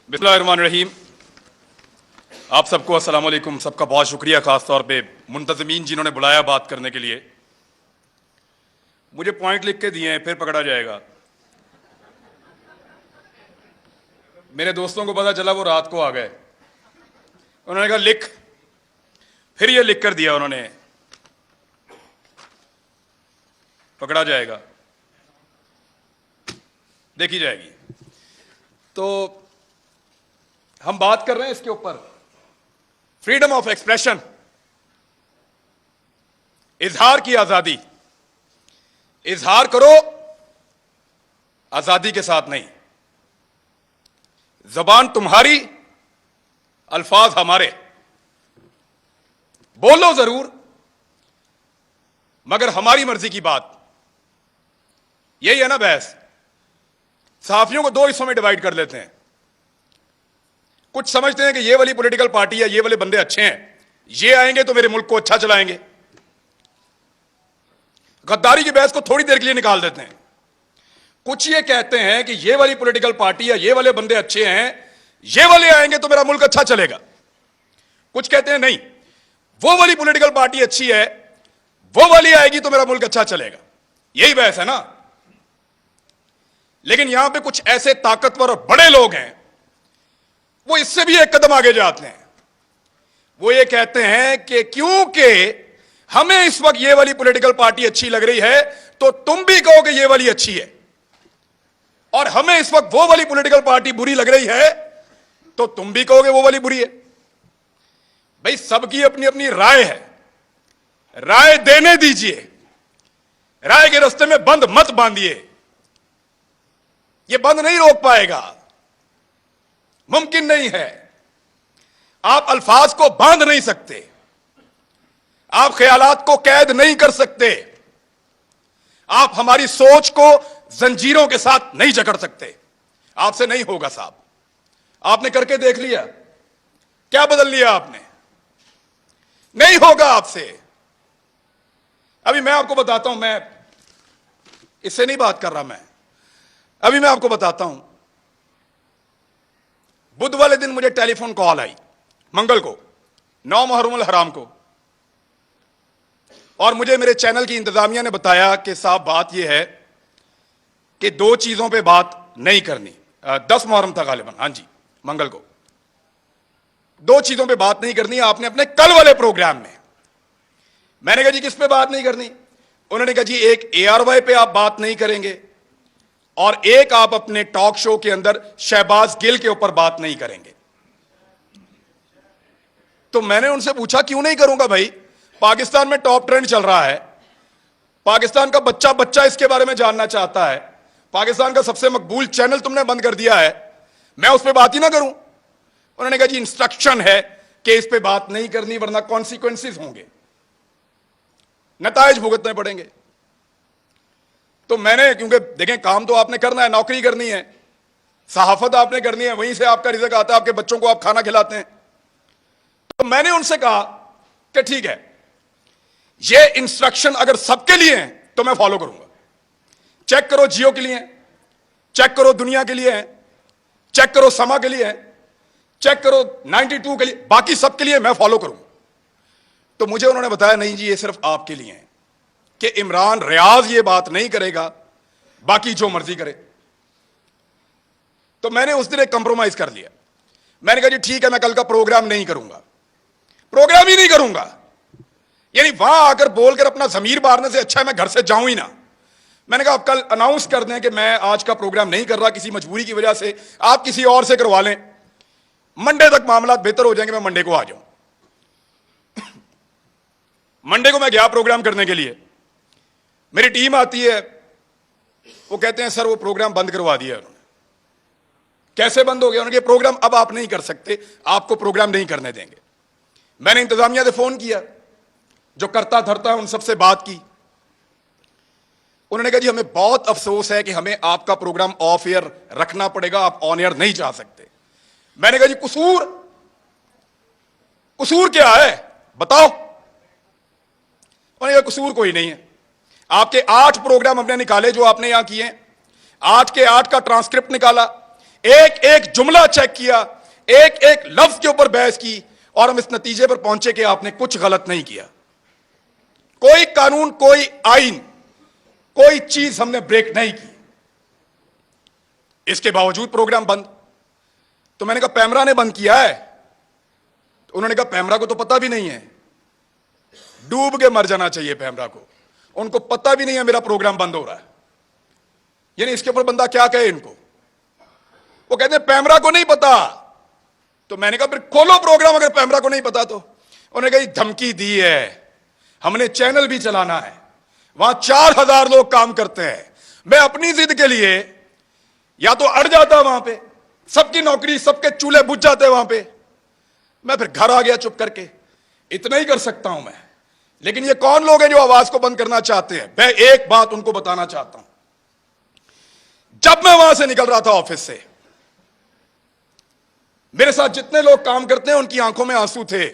बिस्मिल्लाहिर्रहमानिर्रहीम। आप सबको अस्सलाम वालेकुम। सबका बहुत शुक्रिया, खास तौर पे मुंतज़मीन जिन्होंने बुलाया बात करने के लिए। मुझे पॉइंट लिख के दिए हैं, फिर पकड़ा जाएगा। मेरे दोस्तों को पता चला, वो रात को आ गए। उन्होंने कहा लिख, फिर ये लिख कर दिया उन्होंने, पकड़ा जाएगा, देखी जाएगी। तो हम बात कर रहे हैं इसके ऊपर, फ्रीडम ऑफ एक्सप्रेशन, इजहार की आजादी। इजहार करो, आजादी के साथ नहीं। जबान तुम्हारी, अल्फाज हमारे। बोलो जरूर, मगर हमारी मर्जी की बात। यही है ना बहस। सहाफियों को दो हिस्सों में डिवाइड कर लेते हैं। कुछ समझते हैं कि ये वाली पॉलिटिकल पार्टी या ये वाले बंदे अच्छे हैं, ये आएंगे तो मेरे मुल्क को अच्छा चलाएंगे। गद्दारी की बहस को थोड़ी देर के लिए निकाल देते हैं। कुछ ये कहते हैं कि ये वाली पॉलिटिकल पार्टी या ये वाले बंदे अच्छे हैं, ये वाले आएंगे तो मेरा मुल्क अच्छा चलेगा। कुछ कहते हैं नहीं, वो वाली पॉलिटिकल पार्टी अच्छी है, वो वाली आएगी तो मेरा मुल्क अच्छा चलेगा। यही बहस है ना। लेकिन यहां पे कुछ ऐसे ताकतवर और बड़े लोग हैं, वो इससे भी एक कदम आगे जाते हैं। वो ये कहते हैं कि क्योंकि हमें इस वक्त ये वाली पॉलिटिकल पार्टी अच्छी लग रही है, तो तुम भी कहो कि ये वाली अच्छी है, और हमें इस वक्त वो वाली पॉलिटिकल पार्टी बुरी लग रही है, तो तुम भी कहोगे वो वाली बुरी है। भाई, सबकी अपनी अपनी राय है, राय देने दीजिए। राय के रास्ते में बंद मत बांधिए। ये बंद नहीं रोक पाएगा, मुमकिन नहीं है। आप अल्फाज को बांध नहीं सकते, आप ख्यालात को कैद नहीं कर सकते, आप हमारी सोच को जंजीरों के साथ नहीं जकड़ सकते। आपसे नहीं होगा साहब। आपने करके देख लिया, क्या बदल लिया आपने? नहीं होगा आपसे। अभी मैं आपको बताता हूं, मैं इससे नहीं बात कर रहा, अभी मैं आपको बताता हूं। बुध वाले दिन मुझे टेलीफोन कॉल आई, मंगल को, 9 मुहर्रम हराम को, और मुझे मेरे चैनल की इंतजामिया ने बताया कि साहब बात यह है कि 2 चीजों पे बात नहीं करनी। 10 मुहर्रम था गालिबन, हां जी, मंगल को। 2 चीजों पे बात नहीं करनी आपने अपने कल वाले प्रोग्राम में। मैंने कहा जी किस पे बात नहीं करनी? उन्होंने कहा जी एक ARY पे आप बात नहीं करेंगे, और एक आप अपने टॉक शो के अंदर शहबाज गिल के ऊपर बात नहीं करेंगे। तो मैंने उनसे पूछा क्यों नहीं करूंगा भाई? पाकिस्तान में टॉप ट्रेंड चल रहा है, पाकिस्तान का बच्चा बच्चा इसके बारे में जानना चाहता है, पाकिस्तान का सबसे मकबूल चैनल तुमने बंद कर दिया है, मैं उस पर बात ही ना करूं? उन्होंने कहा जी इंस्ट्रक्शन है कि इस पर बात नहीं करनी, वरना कॉन्सिक्वेंसेस होंगे, नतायज भुगतने पड़ेंगे। तो मैंने, क्योंकि देखें काम तो आपने करना है, नौकरी करनी है, सहाफत आपने करनी है, वहीं से आपका रिज़्क आता है, आपके बच्चों को आप खाना खिलाते हैं। तो मैंने उनसे कहा कि ठीक है, ये इंस्ट्रक्शन अगर सबके लिए हैं तो मैं फॉलो करूंगा। चेक करो जियो के लिए, चेक करो दुनिया के लिए, चेक करो समा के लिए, चेक करो 92 के लिए, बाकी सबके लिए मैं फॉलो करूंगा। तो मुझे उन्होंने बताया नहीं जी, ये सिर्फ आपके लिए है कि इमरान रियाज ये बात नहीं करेगा, बाकी जो मर्जी करे। तो मैंने उस दिन एक कंप्रोमाइज कर लिया। मैंने कहा जी ठीक है, मैं कल का प्रोग्राम नहीं करूंगा, प्रोग्राम ही नहीं करूंगा। यानी वहां आकर बोलकर अपना जमीर मारने से अच्छा है मैं घर से जाऊं ही ना। मैंने कहा आप कल अनाउंस कर दें कि मैं आज का प्रोग्राम नहीं कर रहा किसी मजबूरी की वजह से, आप किसी और से करवा लें, मंडे तक मामला बेहतर हो जाएंगे, मैं मंडे को आ जाऊं। मंडे को मैं गया प्रोग्राम करने के लिए, मेरी टीम आती है, वो कहते हैं सर वो प्रोग्राम बंद करवा दिया उन्होंने। कैसे बंद हो गया? उन्होंने प्रोग्राम अब आप नहीं कर सकते, आपको प्रोग्राम नहीं करने देंगे। मैंने इंतजामिया से फोन किया, जो करता धरता है उन सबसे बात की। उन्होंने कहा जी हमें बहुत अफसोस है कि हमें आपका प्रोग्राम ऑफ एयर रखना पड़ेगा, आप ऑन एयर नहीं जा सकते। मैंने कहा जी कसूर क्या है बताओ? उन्होंने कहा कसूर कोई नहीं है, आपके 8 प्रोग्राम हमने निकाले जो आपने यहां किए, 8 के 8 का ट्रांसक्रिप्ट निकाला, एक एक जुमला चेक किया, एक एक लफ्ज के ऊपर बहस की, और हम इस नतीजे पर पहुंचे कि आपने कुछ गलत नहीं किया। कोई कानून, कोई आइन, कोई चीज हमने ब्रेक नहीं की। इसके बावजूद प्रोग्राम बंद। तो मैंने कहा पैमरा ने बंद किया है। तो उन्होंने कहा पैमरा को तो पता भी नहीं है, डूब के मर जाना चाहिए पैमरा को, उनको पता भी नहीं है मेरा प्रोग्राम बंद हो रहा है। यानी इसके ऊपर बंदा क्या कहे इनको? वो कहते हैं पैमरा को नहीं पता। तो मैंने कहा फिर खोलो प्रोग्राम, अगर पैमरा को नहीं पता तो। उन्होंने कहा धमकी दी है, हमने चैनल भी चलाना है, वहां 4000 लोग काम करते हैं। मैं अपनी जिद के लिए या तो अड़ जाता वहां पे, सबकी नौकरी, सबके चूल्हे बुझ जाते वहां पे, मैं फिर घर आ गया चुप करके। इतना ही कर सकता हूं मैं। लेकिन ये कौन लोग हैं जो आवाज को बंद करना चाहते हैं? मैं एक बात उनको बताना चाहता हूं। जब मैं वहां से निकल रहा था ऑफिस से, मेरे साथ जितने लोग काम करते हैं उनकी आंखों में आंसू थे।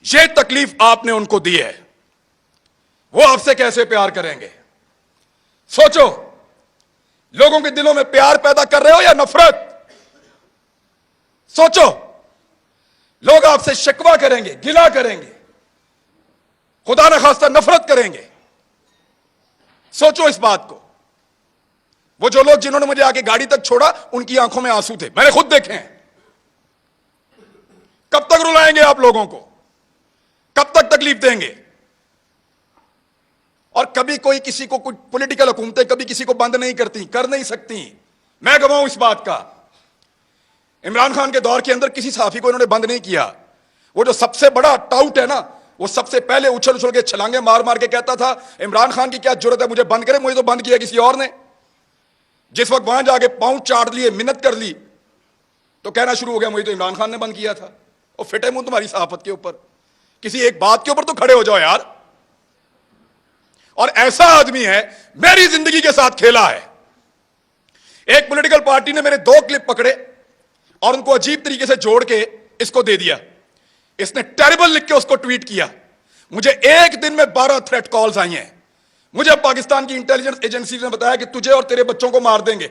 ये तकलीफ आपने उनको दी है, वो आपसे कैसे प्यार करेंगे? सोचो, लोगों के दिलों में प्यार पैदा कर रहे हो या नफरत? सोचो, लोग आपसे शिकवा करेंगे, गिला करेंगे, खुदा न खास्ता नफरत करेंगे। सोचो इस बात को। वो जो लोग जिन्होंने मुझे आके गाड़ी तक छोड़ा, उनकी आंखों में आंसू थे, मैंने खुद देखे हैं। कब तक रुलाएंगे आप लोगों को? कब तक तकलीफ देंगे? और कभी कोई किसी को, कुछ पॉलिटिकल हुकूमतें कभी किसी को बंद नहीं करती, कर नहीं सकती। मैं गवाह हूं इस बात का। इमरान खान के दौर के अंदर किसी सहाफी को इन्होंने बंद नहीं किया। वो जो सबसे बड़ा टाउट है ना, वो सबसे पहले उछल उछल के छलांगे मार मार के कहता था इमरान खान की क्या जरूरत है मुझे बंद करे, मुझे तो बंद किया किसी और ने। जिस वक्त वहां जाके पांव चाट लिए, मिन्नत कर ली, तो कहना शुरू हो गया मुझे तो इमरान खान ने बंद किया था। और फिटे मुंह तुम्हारी सहाफत के ऊपर, किसी एक बात के ऊपर तो खड़े हो जाओ यार। और ऐसा आदमी है, मेरी जिंदगी के साथ खेला है। एक पॉलिटिकल पार्टी ने मेरे 2 क्लिप पकड़े और उनको अजीब तरीके से जोड़ के इसको दे दिया। इसने टेरिबल लिख के उसको ट्वीट किया। मुझे एक दिन में 12 थ्रेट कॉल्स आई हैं। मुझे पाकिस्तान की इंटेलिजेंस एजेंसी ने बताया कि तुझे और तेरे बच्चों को मार देंगे।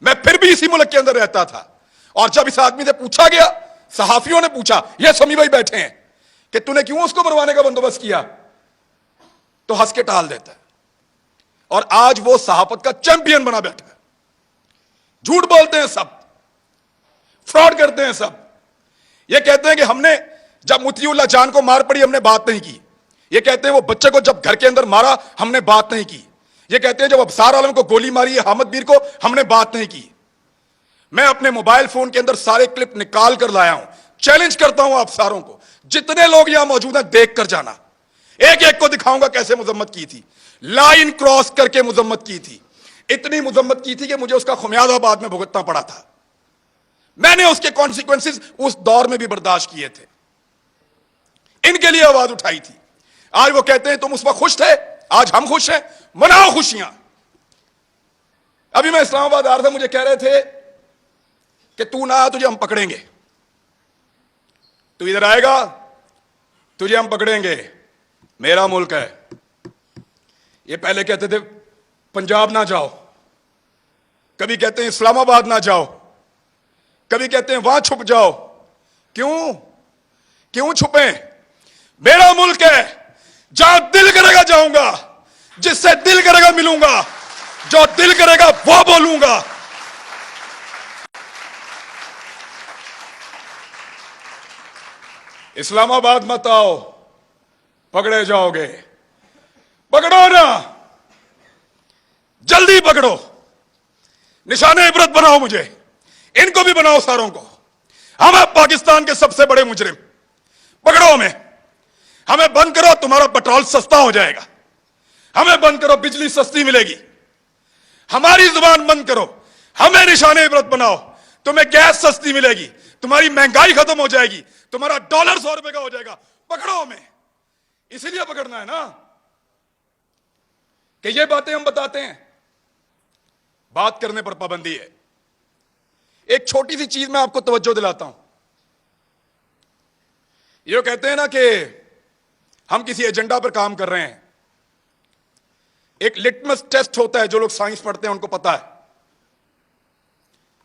मैं फिर भी इसी मुल्क के अंदर रहता था। और जब इस आदमी से पूछा गया, सहाफियों ने पूछा, ये समी भाई बैठे हैं, कि तूने क्यों उसको मरवाने का बंदोबस्त किया, तो हंस के टाल देता है। और आज वो सहाफत का चैंपियन बना बैठा है। झूठ बोलते हैं सब, फ्रॉड करते हैं सब। ये कहते हैं कि हमने जब मुतीउल्लाह जान को मार पड़ी हमने बात नहीं की। ये कहते हैं वो बच्चे को जब घर के अंदर मारा हमने बात नहीं की। ये कहते हैं जब अबसार आलम को गोली मारी है हामिद मीर को, हमने बात नहीं की। मैं अपने मोबाइल फोन के अंदर सारे क्लिप निकाल कर लाया हूं। चैलेंज करता हूं आप सारों को, जितने लोग यहां मौजूद हैं देख कर जाना। एक एक को दिखाऊंगा कैसे मुजम्मत की थी, लाइन क्रॉस करके मुजम्मत की थी। इतनी मुजम्मत की थी कि मुझे उसका खुमियाजा बाद में भुगतना पड़ा था। मैंने उसके कॉन्सिक्वेंसेस उस दौर में भी बर्दाश्त किए थे। इनके लिए आवाज उठाई थी। आज वो कहते हैं तुम उस वक्त खुश थे, आज हम खुश हैं, मनाओ खुशियां। अभी मैं इस्लामाबाद आ रहा था, मुझे कह रहे थे कि तू ना तुझे हम पकड़ेंगे, तू इधर आएगा तुझे हम पकड़ेंगे, मेरा मुल्क है। ये पहले कहते थे पंजाब ना जाओ, कभी कहते हैं इस्लामाबाद ना जाओ, कभी कहते हैं वहां छुप जाओ। क्यों क्यों छुपे? मेरा मुल्क है, जहां दिल करेगा जाऊंगा, जिससे दिल करेगा मिलूंगा, जो दिल करेगा वो बोलूंगा। इस्लामाबाद मत आओ, पकड़े जाओगे। पकड़ो ना, जल्दी पकड़ो, निशाने इबरत बनाओ, मुझे इनको भी बनाओ, सारों को। हम हैं पाकिस्तान के सबसे बड़े मुजरिम, पकड़ो हमें बंद करो, तुम्हारा पेट्रोल सस्ता हो जाएगा। हमें बंद करो, बिजली सस्ती मिलेगी। हमारी जुबान बंद करो, हमें निशाने इबरत बनाओ, तुम्हें गैस सस्ती मिलेगी, तुम्हारी महंगाई खत्म हो जाएगी, तुम्हारा डॉलर 100 रुपए का हो जाएगा। पकड़ो हमें, इसीलिए पकड़ना है ना कि ये बातें हम बताते हैं। बात करने पर पाबंदी है। एक छोटी सी चीज मैं आपको तवज्जो दिलाता हूं। ये कहते हैं ना कि हम किसी एजेंडा पर काम कर रहे हैं। एक लिटमस टेस्ट होता है, जो लोग साइंस पढ़ते हैं उनको पता है।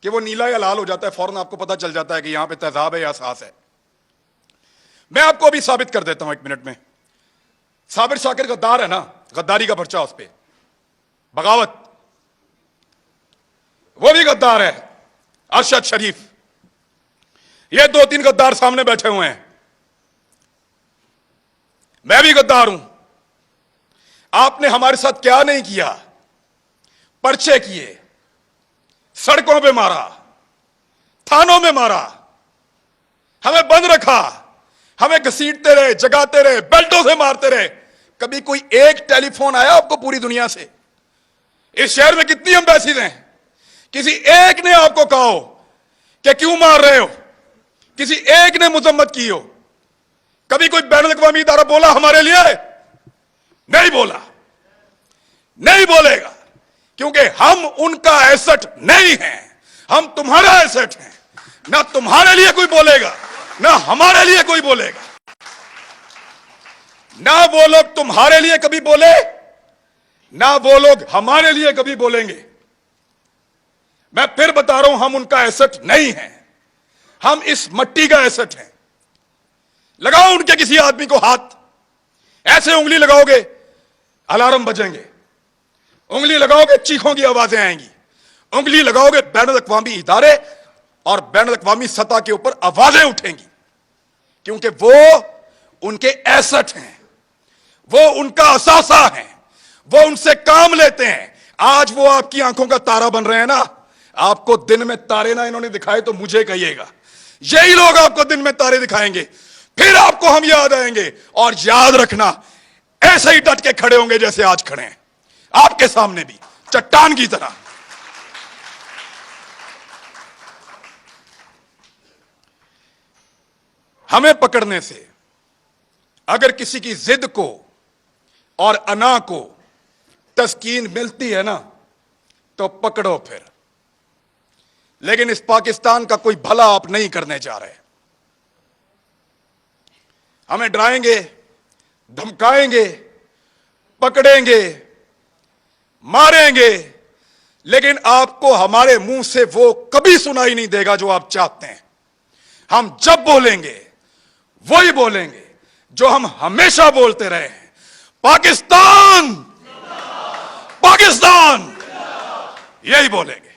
कि वो नीला या लाल हो जाता है, फौरन आपको पता चल जाता है कि यहां पे तेजाब है या सास है। मैं आपको अभी साबित कर देता हूं 1 मिनट में। साबिर शाकिर गद्दार है ना, गद्दारी का पर्चा उस पर, बगावत, वो भी गद्दार है। अरशद शरीफ, ये 2-3 गद्दार सामने बैठे हुए हैं। मैं भी गद्दार हूं। आपने हमारे साथ क्या नहीं किया, पर्चे किए, सड़कों पे मारा, थानों में मारा, हमें बंद रखा, हमें घसीटते रहे, जगाते रहे, बेल्टों से मारते रहे। कभी कोई एक टेलीफोन आया आपको पूरी दुनिया से? इस शहर में कितनी एम्बेसीज हैं, किसी एक ने आपको कहा हो कि क्यों मार रहे हो? किसी एक ने मुजम्मत की हो? कभी कोई बैनुल अक़वामी इदारा बोला हमारे लिए? नहीं बोला, नहीं बोलेगा, क्योंकि हम उनका एसेट नहीं हैं, हम तुम्हारा एसेट हैं। ना तुम्हारे लिए कोई बोलेगा, ना हमारे लिए कोई बोलेगा। ना वो लोग तुम्हारे लिए कभी बोले, ना वो लोग हमारे लिए कभी बोलेंगे। मैं फिर बता रहा हूं, हम उनका एसेट नहीं हैं, हम इस मट्टी का एसेट हैं। लगाओ उनके किसी आदमी को हाथ, ऐसे उंगली लगाओगे अलार्म बजेंगे, उंगली लगाओगे चीखों की आवाजें आएंगी, उंगली लगाओगे बैनुल अक़वामी इदारे और बैनुल अक़वामी सतह के ऊपर आवाजें उठेंगी, क्योंकि वो उनके एसेट हैं, वो उनका असासा है, वो उनसे काम लेते हैं। आज वो आपकी आंखों का तारा बन रहे हैं ना। आपको दिन में तारे ना इन्होंने दिखाए तो मुझे कहिएगा, यही लोग आपको दिन में तारे दिखाएंगे, फिर आपको हम याद आएंगे। और याद रखना, ऐसे ही डट के खड़े होंगे जैसे आज खड़े हैं, आपके सामने भी चट्टान की तरह। हमें पकड़ने से अगर किसी की जिद को और अना को तस्कीन मिलती है ना, तो पकड़ो फिर। लेकिन इस पाकिस्तान का कोई भला आप नहीं करने जा रहे। हमें डराएंगे, धमकाएंगे, पकड़ेंगे, मारेंगे, लेकिन आपको हमारे मुंह से वो कभी सुनाई नहीं देगा जो आप चाहते हैं। हम जब बोलेंगे वही बोलेंगे जो हम हमेशा बोलते रहे हैं, पाकिस्तान, पाकिस्तान, यही बोलेंगे।